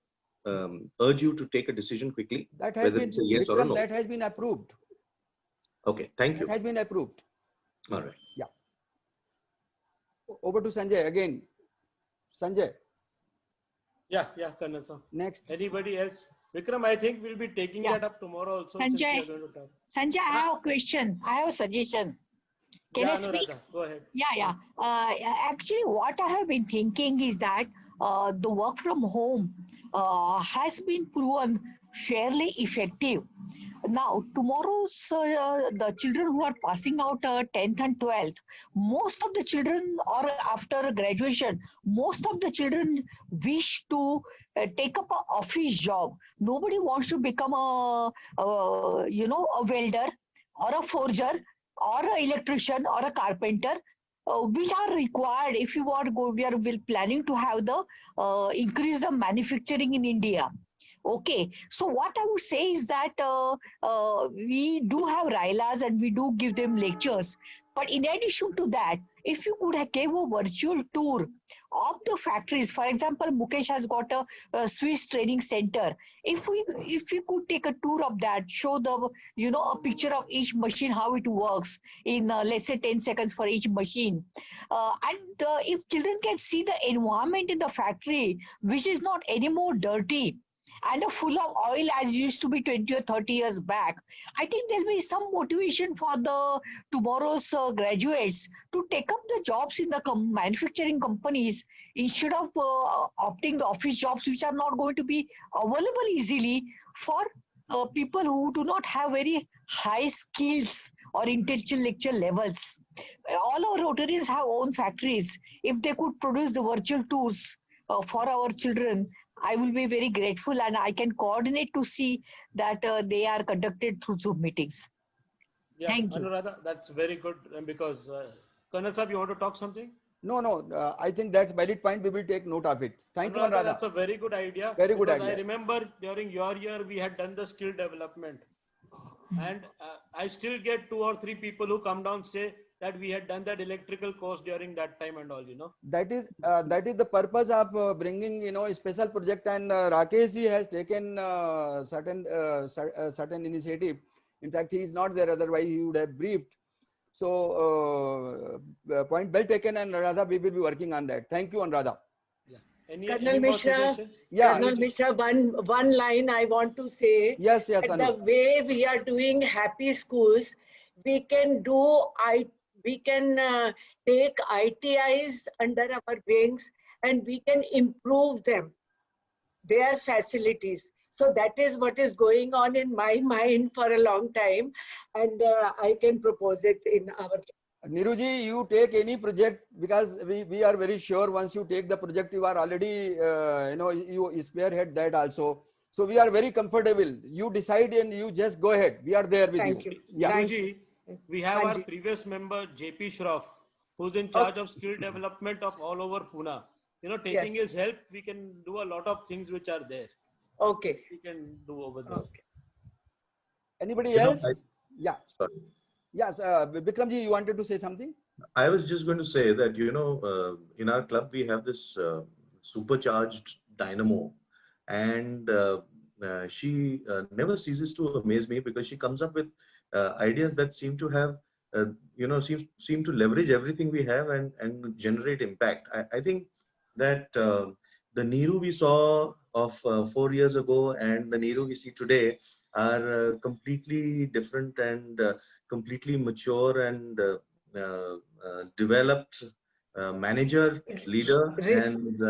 J: urge you to take a decision quickly, whether it's a yes or a no.
A: That has been approved.
J: Okay, thank you.
A: That has been approved.
J: All right.
A: Yeah. Over to Sanjay again. Sanjay.
E: Yeah, Colonel sir.
A: Next.
E: Anybody else? Vikram, I think we'll be taking that up tomorrow also.
G: Sanjay, I have a question. I have a suggestion. Can I speak?
E: Anuradha, go ahead.
G: Yeah. Actually, what I have been thinking is that the work from home has been proven fairly effective. Now, tomorrow's the children who are passing out 10th and 12th, most of the children, or after graduation, most of the children wish to take up an office job. Nobody wants to become a welder or a forger or an electrician or a carpenter, which are required if you want to go. We are planning to have the increase the manufacturing in India. Okay, so what I would say is that we do have RILAs and we do give them lectures. But in addition to that, if you could have gave a virtual tour of the factories, for example, Mukesh has got a Swiss training center. If you could take a tour of that, show the a picture of each machine, how it works in let's say 10 seconds for each machine, and if children can see the environment in the factory, which is not anymore dirty and full of oil as used to be 20 or 30 years back, I think there'll be some motivation for the tomorrow's graduates to take up the jobs in the manufacturing companies instead of opting the office jobs, which are not going to be available easily for people who do not have very high skills or intellectual levels. All our Rotarians have own factories. If they could produce the virtual tours for our children, I will be very grateful, and I can coordinate to see that they are conducted through Zoom meetings.
E: Yeah,
G: Thank you.
E: Anuradha, that's very good because Colonel Saab, you want to talk something?
A: No, I think that's valid point. We will take note of it. Thank you,
E: Anuradha,
A: Anuradha.
E: that's a very good idea.
A: Very good
E: because
A: idea.
E: I remember during your year, we had done the skill development. And I still get 2 or 3 people who come down say that we had done that electrical course during that time and all, you know.
A: That is the purpose of bringing, you know, a special project, and Rakesh ji has taken certain initiative. In fact, he is not there, otherwise he would have briefed. So point well taken, and Radha, we will be working on that. Thank you, Anuradha.
H: Colonel
E: more
H: Mishra,
E: suggestions?
A: Yeah.
H: Colonel Mishra, one line I want to say.
A: Yes,
H: that
A: Anu.
H: the way we are doing happy schools, we can take ITIs under our wings, and we can improve them, their facilities. So that is what is going on in my mind for a long time, and I can propose it in our.
A: Niruji, you take any project, because we are very sure once you take the project, you are already, you know, you spearhead that also. So we are very comfortable. You decide and you just go ahead. We are there with
H: Thank
A: you.
H: you.
A: Yeah.
E: Niruji, we have our
H: Hanji.
E: previous member JP Shroff, who's in charge of skill development of all over Pune. You know, taking
H: Yes.
E: his help, we can do a lot of things which are there.
H: Okay.
E: We can do over there.
H: Okay.
A: Anybody
J: You know,
A: else? Yeah.
J: Sorry.
A: Yes, Bikramji, you wanted to say something?
J: I was just going to say that, you know, in our club, we have this supercharged dynamo, and she never ceases to amaze me because she comes up with ideas that seem to have, you know, seem to leverage everything we have and generate impact. I think that the Neeru we saw of 4 years ago and the Neeru we see today are completely different and completely mature and developed manager, leader, and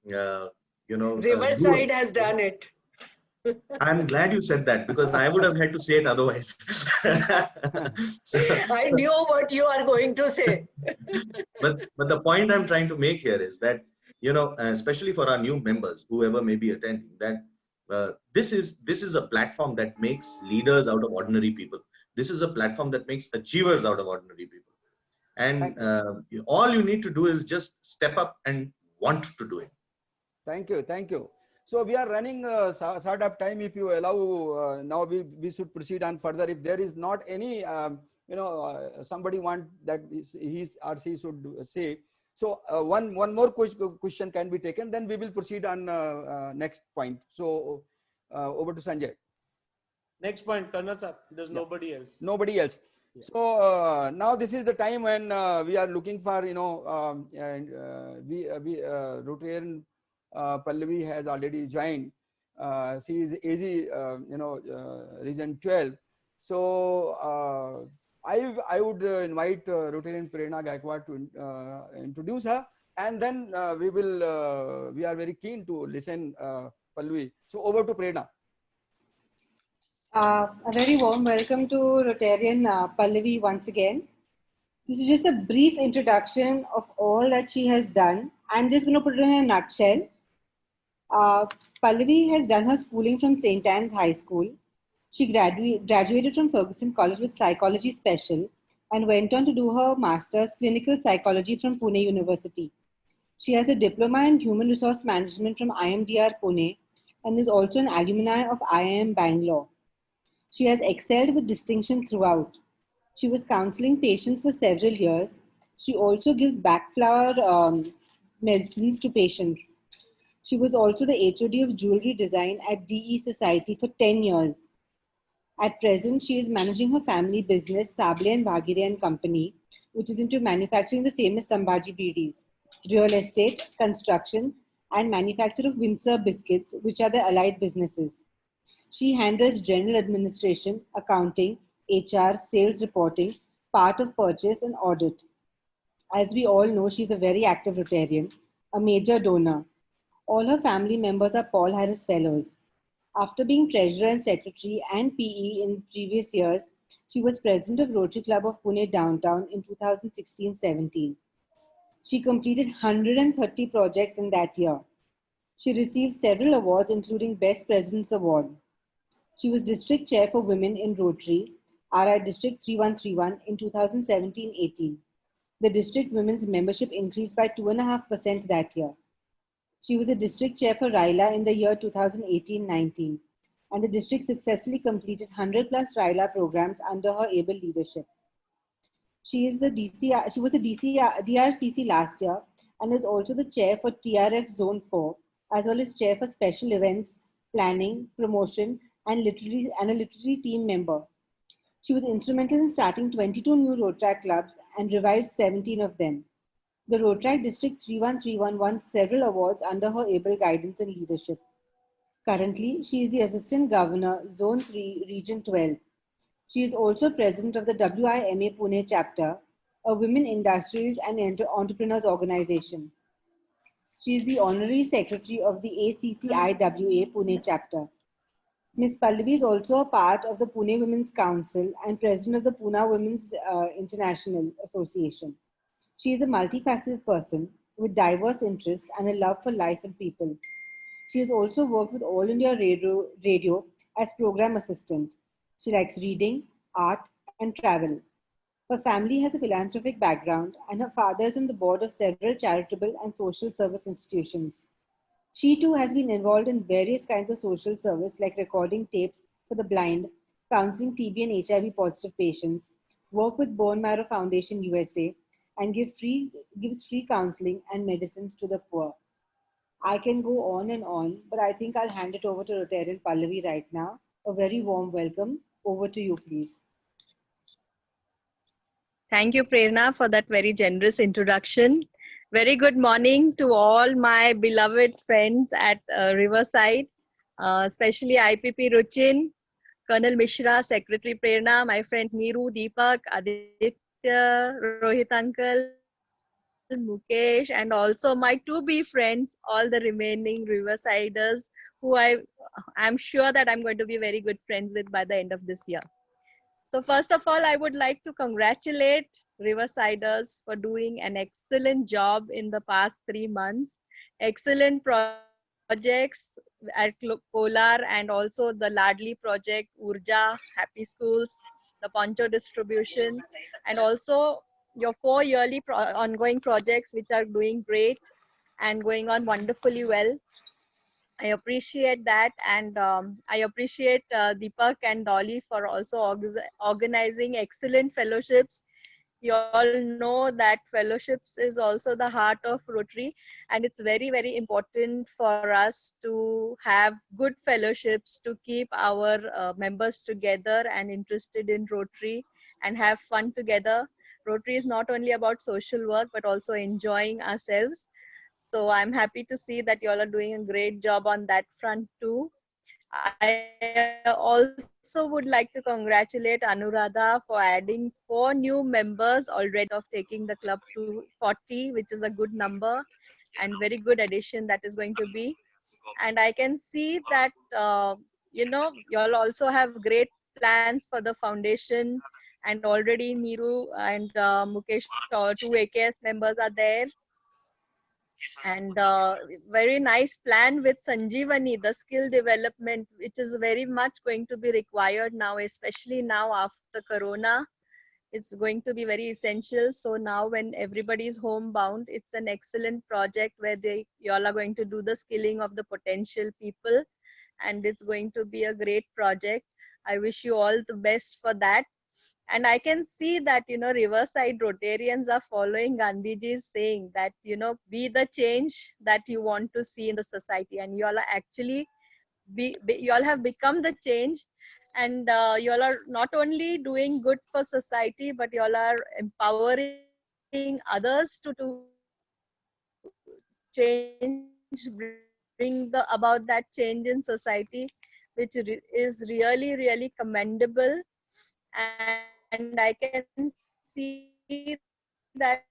J: you know,
H: Riverside has done it.
J: I'm glad you said that because I would have had to say it otherwise. So,
H: I knew what you are going to say.
J: but the point I'm trying to make here is that, you know, especially for our new members, whoever may be attending, that this is a platform that makes leaders out of ordinary people. This is a platform that makes achievers out of ordinary people. And all you need to do is just step up and want to do it.
A: Thank you. Thank you. So we are running short of time. If you allow, now we should proceed on further. If there is not any, you know, somebody want that he or she should say. So one more question can be taken. Then we will proceed on next point. So over to Sanjay.
E: Next point, Colonel Saab, there's nobody else.
A: Nobody else. Yeah. So now this is the time when we are looking for, you know, Rotarian Pallavi has already joined. She is AG, you know, region 12. So I would invite Rotarian Prerna Gaikwad to introduce her, and then we are very keen to listen Pallavi. So over to Prerna.
B: A very warm welcome to Rotarian Pallavi once again. This is just a brief introduction of all that she has done. I'm just going to put it in a nutshell. Pallavi has done her schooling from St. Anne's High School. She graduated from Ferguson College with Psychology Special and went on to do her Master's Clinical Psychology from Pune University. She has a diploma in Human Resource Management from IMDR Pune and is also an alumni of IIM Bangalore. She has excelled with distinction throughout. She was counseling patients for several years. She also gives backflower medicines to patients. She was also the HOD of jewelry design at DE Society for 10 years. At present, she is managing her family business, Sable and Bhagire and Company, which is into manufacturing the famous Sambhaji Bidis, real estate, construction, and manufacture of Windsor biscuits, which are the allied businesses. She handles general administration, accounting, HR, sales reporting, part of purchase and audit. As we all know, she's a very active Rotarian, a major donor. All her family members are Paul Harris Fellows. After being treasurer and secretary and PE in previous years, she was president of Rotary Club of Pune Downtown in 2016-17. She completed 130 projects in that year. She received several awards, including Best President's Award. She was District Chair for Women in Rotary, RI District 3131 in 2017-18. The district women's membership increased by 2.5% that year. She was the District Chair for RILA in the year 2018-19, and the district successfully completed 100 plus RILA programs under her able leadership. She was the DRCC last year and is also the chair for TRF Zone 4, as well as chair for special events, planning, promotion, and a literary team member. She was instrumental in starting 22 new Rotaract clubs and revived 17 of them. The Rotaract District 3131 won several awards under her able guidance and leadership. Currently, she is the Assistant Governor, Zone 3, Region 12. She is also president of the WIMA Pune chapter, a women industries and entrepreneurs organization. She is the honorary secretary of the ACCIWA Pune chapter. Ms. Pallavi is also a part of the Pune Women's Council and president of the Pune Women's International Association. She is a multifaceted person with diverse interests and a love for life and people. She has also worked with All India Radio as program assistant. She likes reading, art, and travel. Her family has a philanthropic background, and her father is on the board of several charitable and social service institutions. She too has been involved in various kinds of social service like recording tapes for the blind, counseling TB and HIV positive patients, work with Bone Marrow Foundation USA, and gives free counseling and medicines to the poor. I can go on, but I think I'll hand it over to Rotarian Pallavi right now. A very warm welcome. Over to you, please.
K: Thank you, Prerna, for that very generous introduction. Very good morning to all my beloved friends at Riverside, especially IPP Ruchin, Colonel Mishra, Secretary Prerna, my friends Neeru, Deepak, Aditya, Rohit Uncle, Mukesh, and also my to-be friends, all the remaining Riversiders, who I'm sure that I'm going to be very good friends with by the end of this year. So first of all, I would like to congratulate Riversiders for doing an excellent job in the past 3 months. Excellent projects at Kolar and also the Ladli project, Urja, Happy Schools, the Poncho distribution, and also your 4 yearly ongoing projects which are doing great and going on wonderfully well. I appreciate that, and I appreciate Deepak and Dolly for also organizing excellent fellowships. You all know that fellowships is also the heart of Rotary, and it's very, very important for us to have good fellowships to keep our members together and interested in Rotary and have fun together. Rotary is not only about social work, but also enjoying ourselves. So I'm happy to see that you all are doing a great job on that front too. I also would like to congratulate Anuradha for adding 4 new members already of taking the club to 40, which is a good number and very good addition that is going to be. And I can see that, you know, you all also have great plans for the foundation, and already Neeru and Mukesh, 2 AKS members are there. And very nice plan with Sanjeevani, the skill development, which is very much going to be required now, especially now after Corona. It's going to be very essential. So now when everybody is homebound, it's an excellent project where you all are going to do the skilling of the potential people, and it's going to be a great project. I wish you all the best for that. And I can see that, you know, Riverside Rotarians are following Gandhiji's saying that, you know, be the change that you want to see in the society. And you all are actually, you all have become the change. And you all are not only doing good for society, but you all are empowering others to change, bring about that change in society, which is really, really commendable. And I can see that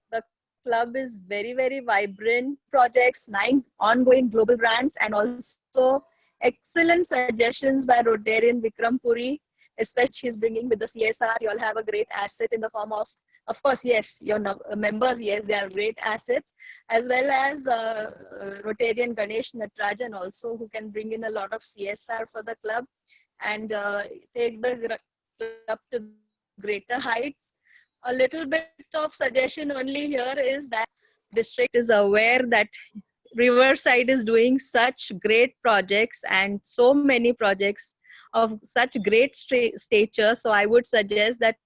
K: the club is very, very vibrant. Projects, 9 ongoing global grants, and also excellent suggestions by Rotarian Vikram Puri, especially he's bringing with the CSR. You all have a great asset in the form of Of course, yes, your members, yes, they are great assets, as well as Rotarian Ganesh Natarajan also, who can bring in a lot of CSR for the club and take the club to greater heights. A little bit of suggestion only here is that district is aware that Riverside is doing such great projects and so many projects of such great stature. So I would suggest that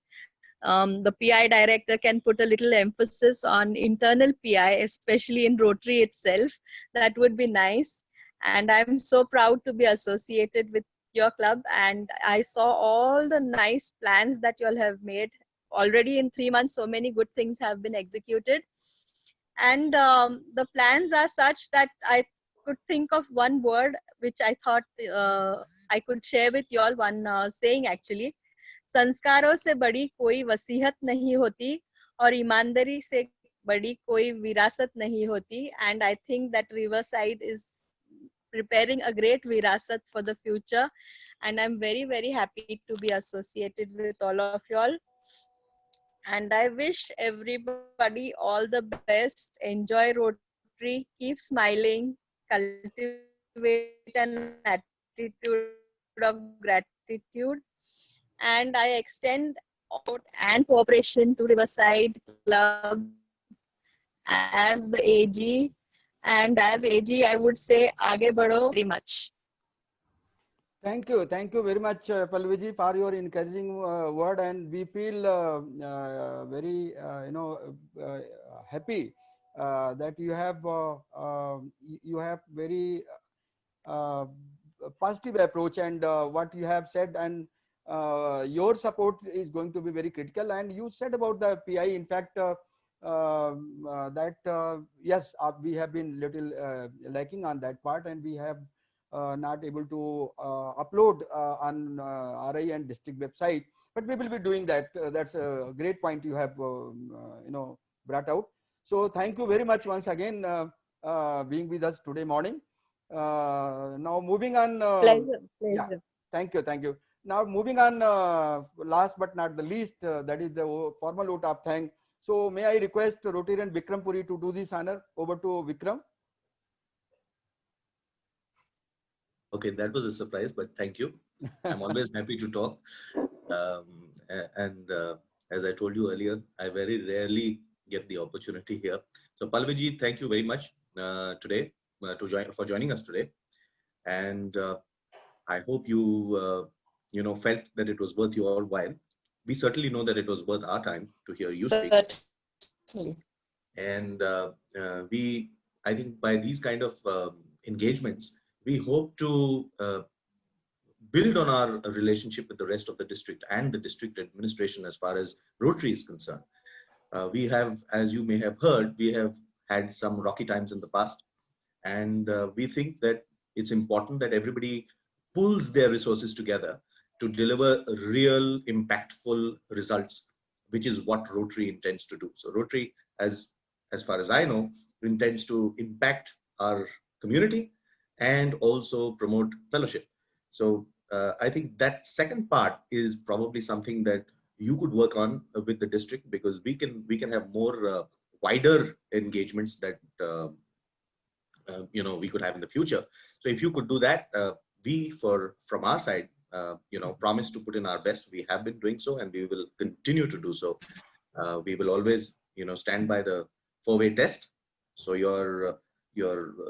K: the PI director can put a little emphasis on internal PI, especially in Rotary itself. That would be nice. And I'm so proud to be associated with your club. And I saw all the nice plans that you all have made. Already in 3 months, so many good things have been executed. And the plans are such that I could think of one word which I thought I could share with you all, one saying actually. संस्कारों से बड़ी कोई वसीयत नहीं होती और ईमानदारी से बड़ी कोई विरासत नहीं होती. And I think that Riverside is preparing a great virasat for the future, and I'm very, very happy to be associated with all of you all. And I wish everybody all the best. Enjoy Rotary, keep smiling, cultivate an attitude of gratitude. And I extend support and cooperation to Riverside Club as the AG. And as AG, I would say, aage badho very much.
A: Thank you very much, Palviji, for your encouraging word, and we feel very, happy that you have very positive approach, and what you have said, and your support is going to be very critical. And you said about the PI, in fact, that yes, we have been little lacking on that part, and we have not able to upload on RI and district website, but we will be doing that. That's a great point you have brought out. So thank you very much once again being with us today morning. Now moving on.
K: Pleasure.
A: Yeah, thank you. Now moving on, last but not the least, that is the formal vote of thanks. So may I request Rotarian Vikram Puri to do this honor. Over to Vikram.
J: Okay, that was a surprise, but thank you. I'm always happy to talk. As I told you earlier, I very rarely get the opportunity here. So Palviji, thank you very much today for joining us today. And I hope you felt that it was worth your while. We certainly know that it was worth our time to hear you speak.
K: Certainly.
J: And I think by these kind of engagements, we hope to build on our relationship with the rest of the district and the district administration as far as Rotary is concerned. We have, as you may have heard, we have had some rocky times in the past. And we think that it's important that everybody pulls their resources together to deliver real impactful results, which is what Rotary intends to do. So Rotary, as far as I know, intends to impact our community and also promote fellowship. So I think that second part is probably something that you could work on with the district, because we can have more wider engagements that we could have in the future. So if you could do that, we from our side promise to put in our best. We have been doing so, and we will continue to do so. We will always stand by the 4-way test. So your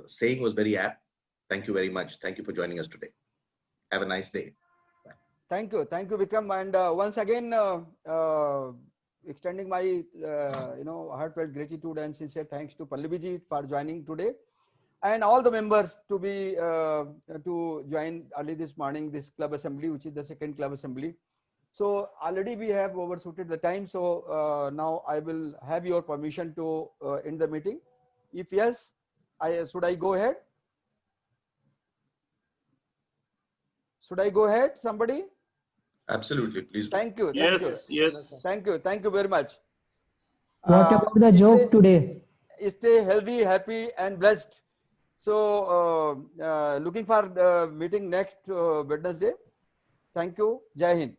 J: saying was very apt. Thank you very much. Thank you for joining us today. Have a nice day. Bye.
A: Thank you, Vikram. And once again, extending my heartfelt gratitude and sincere thanks to Palviji for joining today, and all the members to be to join early this morning this club assembly, which is the second club assembly. So already we have overshooted the time. So now I will have your permission to end the meeting. If yes, should I go ahead? Should I go ahead, somebody?
J: Absolutely, please.
A: Thank you.
F: Yes.
A: Thank you very much.
I: What about the joke today?
A: Stay healthy, happy, and blessed. So looking for meeting next Wednesday. Thank you. Jai Hind.